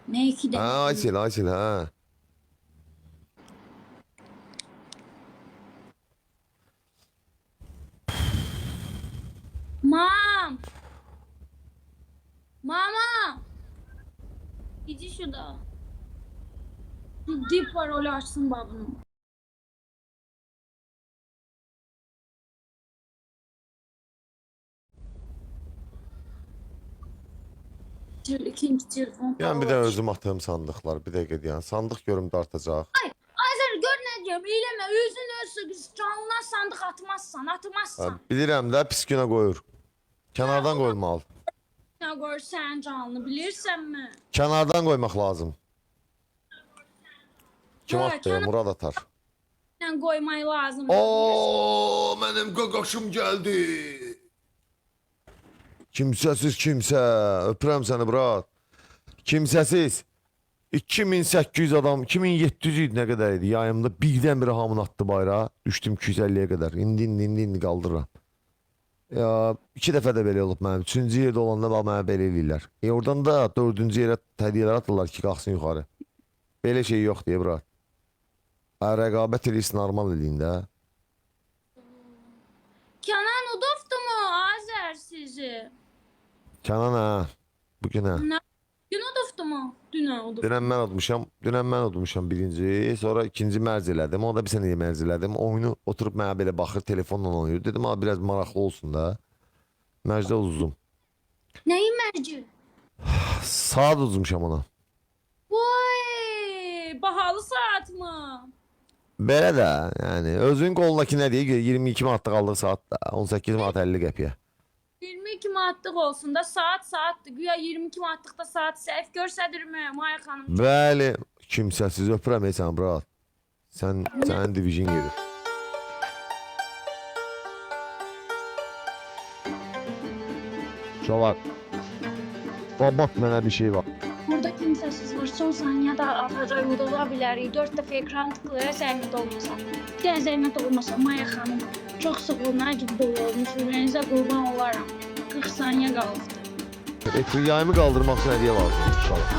Ne iki de? Ha Aysel ha. Mam! Mama! Gidi şurada. Ciddi parol açsın babını. İkinci telefon Yani bir parol de aç. özüm atığım sandıklar. Bir dakika yani sandık görüm dartacaq. Azər gör nə deyəm, eləmə, özün öz canına sandıq atmazsan, Ha, atmazsan. bilirəm də pis günə qoyur. Kənardan qoyulmalı. Nə qoyur sənin canını, bilirsənmi? Kənardan qoymaq lazım. Kim Hə, atdı ya? Murad atar. Nə qoymaq lazım. Oo, mənim qaqaşım gəldi. Kimsəsiz kimsə. Öpürəm səni Murad. Kimsəsiz. 2800 adam, 2700 idi nə qədər idi? Yayımda birdən-birə hamını atdı bayrağa. Düşdüm 250-yə qədər. İndi qaldırıram. Ya 2 dəfə də belə olub mənim. 3-cü yerdə olanda da mənə belə eləyirlər. Oradan da 4-cü yerə hədiyyələr atırlar ki, qalxsın yuxarı. Belə şey yox deyə Murad. Rəqabət eləyirsin, normal eləyin də. Kənan Udovdumu Azər sizi? Kənan hə. Bugün hə. Nə? Gün Udovdumu? Dünən Udov. Dünən mən udmuşam birinci, sonra ikinci mərc elədim. O da bir sənə mərc elədim. Oyunu oturub mənə belə baxır, telefonla oynayır. Dedim, ha biraz maraqlı olsun da. Mərcdə uzdum. Nəyin mərci? Saat uzmuşam ona. Vay, bahalı saat mı? Belə də, yəni özün qolundakı nə deyir? 22 manatlıq aldıq saat da, 18 manat 50 qəpiyə. 22 manatlıq olsun da saatdır. Güya 22 manatlıqda saat səhv göstərirmi Maya xanım? Bəli, kimsəsiz öpürəm sən brat. Sənin division gedir. Çolak. Bak mənə bir şey var. Burada kimsəsiz var. Son saniyədə atacaq udula bilərik. 4 dəfə ekran tıklaya zəhmət olmasa. Bir dənə zəhmət olmasa Maya xanım. Çox sağ olun, nə gibi dolu olmuş. Ürəyinizə qurban olaram. 40 saniyə qalıbdı. Yayımı qaldırmaq üçün hədiyyə lazım inşallah.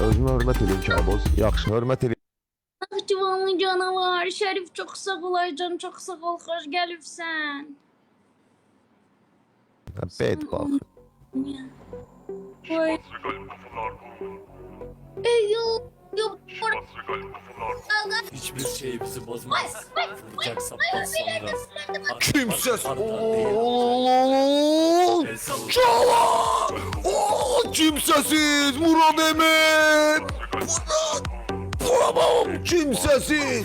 Özünə hörmət edin Kaboz. Yaxşı, hörmət edin. Ah civanlı canavar. Şərif çox sağ olaycan, çox sağ ol. Xoş gəlibsən. Bet bax. Oy. Ey yo. Hiçbir şey bizi bozmaz. Vuracak saptan sonra. Kimses. Çala! Kimsesiz Murad Emin. Bulamam kimsesiz.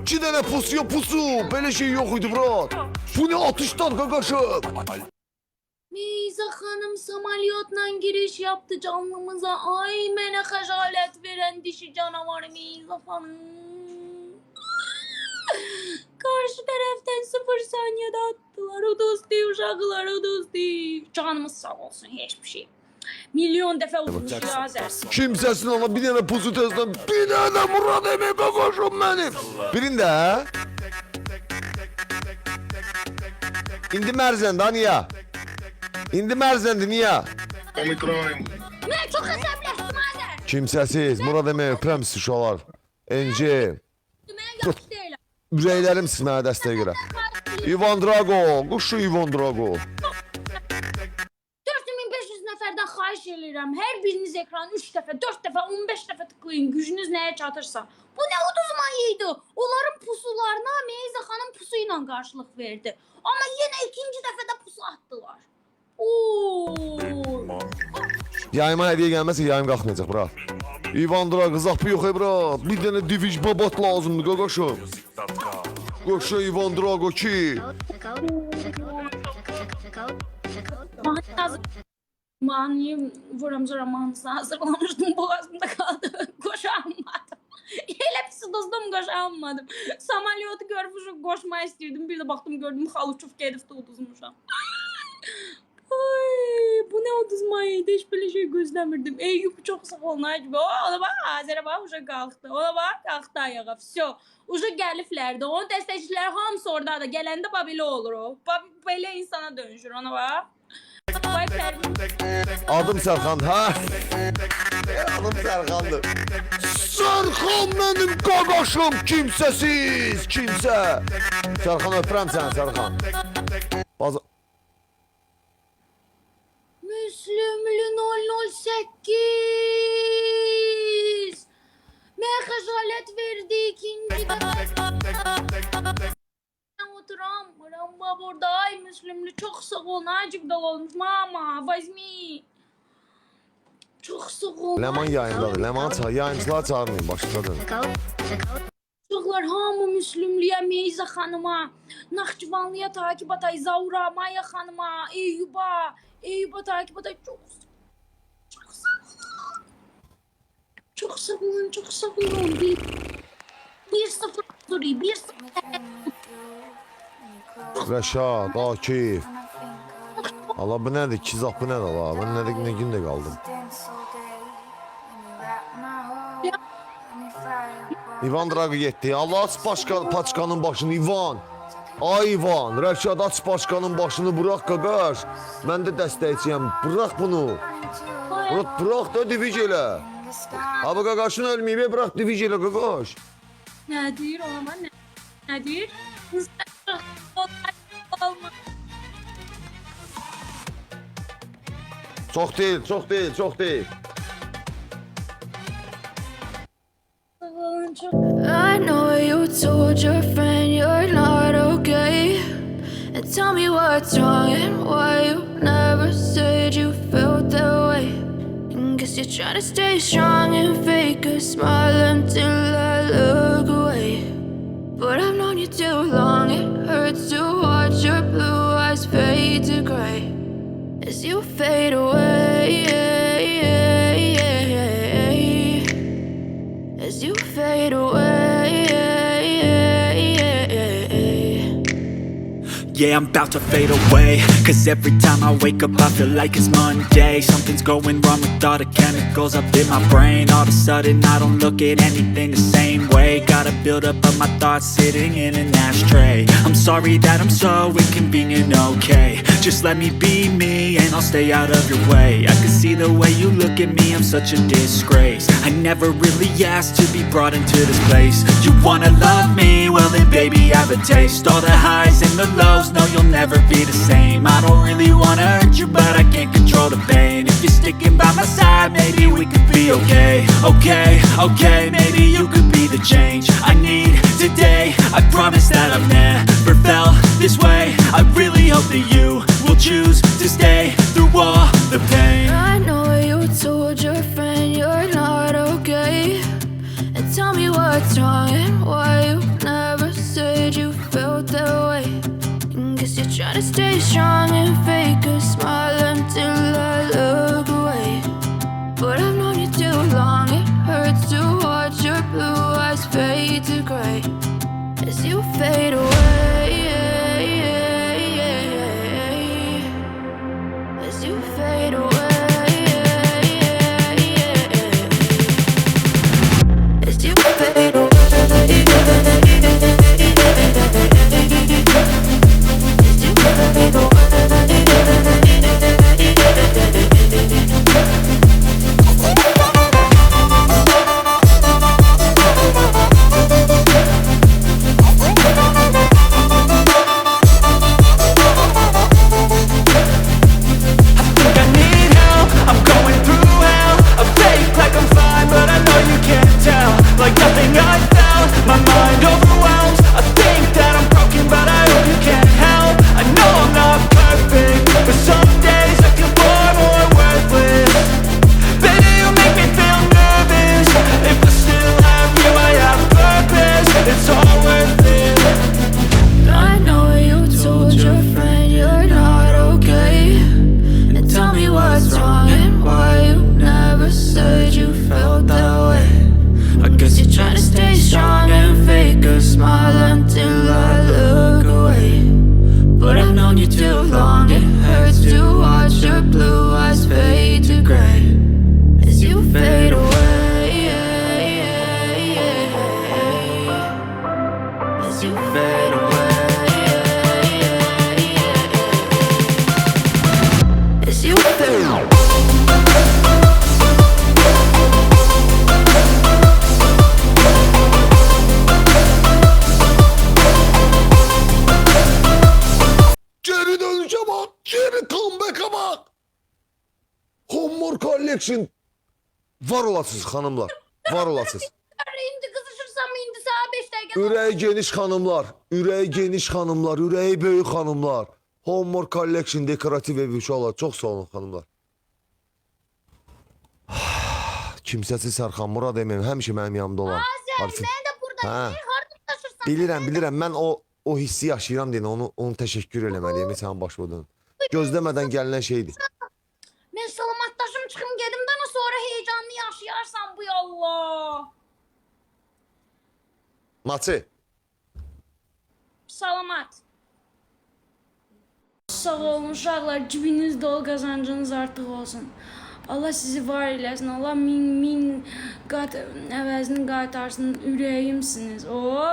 2 dənə pusuya pusu. Belə şey yox idi Murad. Bu ne atışlar qaqaşım. Meyza Hanım samolyotla giriş yaptı canlımıza. Ay mənə xəcalet veren dişi canavar Meyza Hanım. Karşı tərəfdən 0 saniyədə attılar. O dosti uşaqlar, o dosti. Canımız sağ olsun, hiçbir şey. Milyon dəfə uzmuş Azər. Kimsesin ona bir dənə pusu tezdən. Bir dənə Murad Emin qaqaşım mənim. Birində. İndi mərzəndə niyə? İndi mərzəndə niyə? Mən çox əsəbləşdim Azər. Kimsəsiz Murad Emin öpürəm sizi uşaqlar. Enci. Mən yaxşı deyiləm. Ürəklərim siz mənə dəstəyə görə. İvan Drago, quşu İvan Drago. 4500 nəfərdən xahiş edirəm. Hər biriniz ekranı 3 dəfə, 4 dəfə, 15 dəfə tıklayın. Gücünüz nəyə çatırsa. Bu nə uduzmayıydı? Onların pusularına Meyza xanım pusu ilə qarşılıq verdi. Amma yenə ikinci dəfədə pusu atdılar. Oo! Yayıma hediyə gəlməsə yayım qalxmayacaq bura. İvan Drago zapı yox bura. Bir dənə diviş babat lazımdır qaqaşım. Qoşa İvan Drago ki. Mani vuram zamanınızı hazırlamışdım. Boğazımda kaldı. Koşamadım. Elə pis dostum koşamadım. Samolyotu görmüşüm koşmayı istirdim. Bir de baktım gördüm Xalıçov gedib uduzmuşam. Ay, bu ne 30 Mayıydı, hiç böyle şey gözlemirdim. Eyüp çok sağ olun Hacı. Ona bak, Azərə bak, uşaq qalxdı. Ona bak, qalxdı ayağa. Vsyo. Uşaq gəliflərdi. Onun dəstəkçiləri hamısı oradadır. Gələndə belə olur o. Belə insana dönüşür, ona bak. Vay Pərvin. Adım Serkan. Ha? Adım Serkan'dır. Serkan benim qaqaşım, kimsəsiz, kimsə. Serkan öpürəm səni Serkan. Müslümlü 008. Mən xəcalet verdi ikincidə. Oturam, Ramba burada. Ay Müslümlü çok sağ ol. Acık dal olmuş. Mama, возьми. Çok sağ ol. Leman yayındadır. Leman yayıncılar çağırmayın, başladı. Uşaqlar hamı Müslümlüyə, Meyza xanıma, Naxçıvanlıya takip atay, Zaura, Maya xanıma, Eyüba takip atay. Çok sağ olun. Çok sağ olun, çok sağ olun. 1-0 duruyor, 1-0. Rəşad, Akif. Allah bu nədir? 2 zap bu nədir Allah? Ben nə gündə qaldım? İvan Drago getdi. Allah aç paçkanın başını İvan. Ay İvan, Rəşad aç paçkanın başını bırak qaqaş. Mən də dəstəkçiyəm. Bırak bunu. Bırak da divic elə. Abi qaqaşın ölməyib, bırak divic elə qaqaş. Nədir ona nədir? Çox deyil, çox deyil, çox deyil. I know you told your friend you're not okay. And tell me what's wrong and why you never said you felt that way. And guess you're trying to stay strong and fake a smile until I look away. But I've known you too long, it hurts to watch your blue eyes fade to gray as you fade away. As you fade away. Yeah, I'm about to fade away. Cause every time I wake up I feel like it's Monday. Something's going wrong with all the chemicals up in my brain. All of a sudden I don't look at anything the same way. Got a build up of my thoughts sitting in an ashtray. I'm sorry that I'm so inconvenient, okay. Just let me be me and I'll stay out of your way. I can see the way you look at me, I'm such a disgrace. I never really asked to be brought into this place. You wanna love me? Well then baby I have a taste. All the highs and the lows, no you'll never be the same. I don't really wanna hurt you but I can't control the pain. If you're sticking by my side maybe we could be okay. Okay, maybe you could be the change I need today. I promise that I've never felt this way. I really hope that you will choose to stay through all the pain. I know you told your friend you're not okay. And tell me what's wrong and why you never said you felt that way. And guess you're trying to stay strong and fake a smile until I look away. But I've known you too long, it hurts to watch your blue eyes fade to gray as you fade away. As you fade away. As you fade away. As you fade away. as you fade away. As you fade away. Geri dönüşe bak. Geri comeback'a bak. Homemore Collection. Var olasınız hanımlar. Var olasınız. İndi kızışırsam indi sağa 5 dakika. Ürəyi geniş xanımlar, ürəyi geniş xanımlar, ürəyi böyük xanımlar. Homemore Collection dekorativ ev uşaqlar. Çox sağ olun xanımlar. Kimsəsiz Sərxan Murad Emin həmişə mənim yanımda olan. Arifin. Ben de burada Ha. harda taşırsan. Bilirəm. Mən o hissi yaşayıram deyən onu təşəkkür eləməliyəm sənin başvurdun. Gözləmədən gələn şeydir. Ben salamatlaşım çıkım gedimden sonra heyecanlı yaşayarsan bu yallah. Maçı. Salamat. Sağ olun uşaqlar, cibiniz dolu, qazancınız artıq olsun. Allah sizi var eləsin. Allah min qat əvəzini qaytarsın. Ürəyimsiniz. Oo!